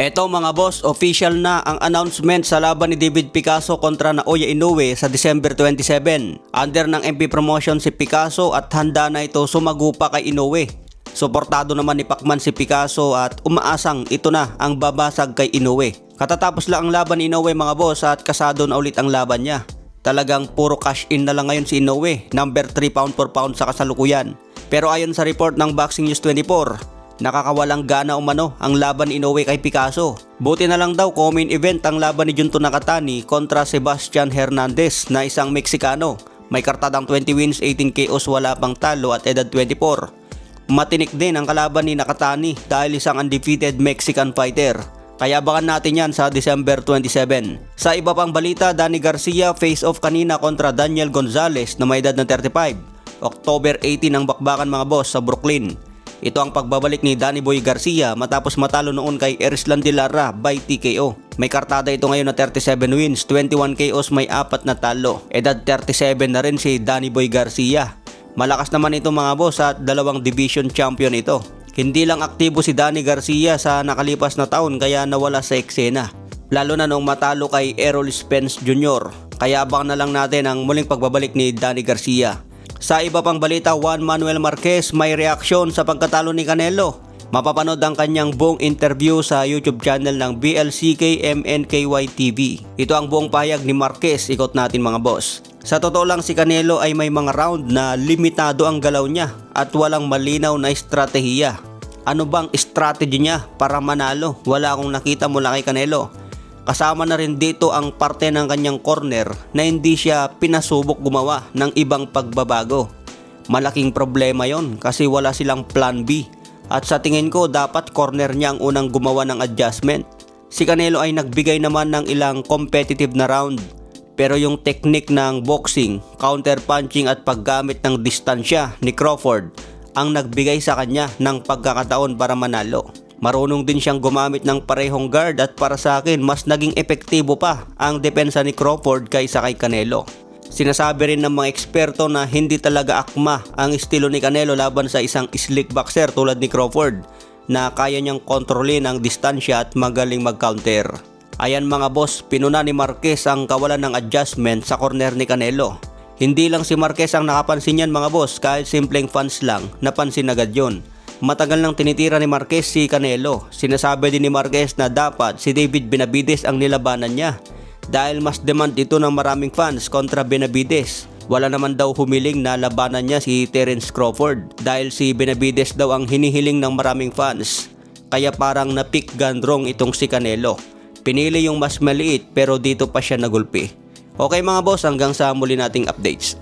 Eto mga boss, official na ang announcement sa laban ni David Picasso kontra Naoya Inoue sa December 27. Under ng MP Promotion si Picasso at handa na ito sumagupa kay Inoue. Suportado naman ni Pacman si Picasso at umaasang ito na ang babasag kay Inoue. Katatapos lang ang laban ni Inoue mga boss at kasado na ulit ang laban niya. Talagang puro cash in na lang ngayon si Inoue, number 3 pound for pound sa kasalukuyan. Pero ayon sa report ng Boxing News 24, nakakawalang gana umano ang laban ni Inoue kay Picasso. Buti na lang daw co-main event ang laban ni Junto Nakatani kontra Sebastian Hernandez na isang Meksikano. May kartadang 20 wins, 18 KOs, wala pang talo at edad 24. Matinik din ang kalaban ni Nakatani dahil isang undefeated Mexican fighter. Kaya abangan natin yan sa December 27. Sa iba pang balita, Danny Garcia face-off kanina kontra Daniel Gonzalez na may edad na 35. October 18 ang bakbakan mga boss sa Brooklyn. Ito ang pagbabalik ni Danny Boy Garcia matapos matalo noon kay Erislan de Lara by TKO. May kartada ito ngayon na 37 wins, 21 KOs, may 4 na talo. Edad 37 na rin si Danny Boy Garcia. Malakas naman ito mga boss at 2 division champion ito. Hindi lang aktibo si Danny Garcia sa nakalipas na taon kaya nawala sa eksena. Lalo na nung matalo kay Errol Spence Jr. Kaya abangan na lang natin ang muling pagbabalik ni Danny Garcia. Sa iba pang balita, Juan Manuel Marquez may reaksyon sa pagkatalo ni Canelo. Mapapanood ang kanyang buong interview sa YouTube channel ng BLCK MNKY TV. Ito ang buong pahayag ni Marquez, ikot natin mga boss. Sa totoo lang si Canelo ay may mga round na limitado ang galaw niya at walang malinaw na estratehiya. Ano bang strategy niya para manalo? Wala akong nakita mula kay Canelo. Kasama na rin dito ang parte ng kanyang corner na hindi siya pinasubok gumawa ng ibang pagbabago. Malaking problema yon kasi wala silang plan B. At sa tingin ko dapat corner niya ang unang gumawa ng adjustment. Si Canelo ay nagbigay naman ng ilang competitive na round. Pero yung technique ng boxing, counter punching at paggamit ng distansya ni Crawford ang nagbigay sa kanya ng pagkakataon para manalo. Marunong din siyang gumamit ng parehong guard at para sa akin mas naging epektibo pa ang depensa ni Crawford kaysa kay Canelo. Sinasabi rin ng mga eksperto na hindi talaga akma ang estilo ni Canelo laban sa isang slick boxer tulad ni Crawford na kaya niyang kontrolin ang distansya at magaling mag-counter. Ayan mga boss, pinuna ni Marquez ang kawalan ng adjustment sa corner ni Canelo. Hindi lang si Marquez ang nakapansin yan mga boss, kahit simpleng fans lang napansin agad yun. Matagal nang tinitira ni Marquez si Canelo. Sinasabi din ni Marquez na dapat si David Benavides ang nilabanan niya dahil mas demand ito ng maraming fans kontra Benavides. Wala naman daw humiling na labanan niya si Terence Crawford dahil si Benavides daw ang hinihiling ng maraming fans. Kaya parang na-pick gun wrong itong si Canelo. Pinili yung mas maliit pero dito pa siya nagulpi. Okay mga boss, hanggang sa muli nating updates.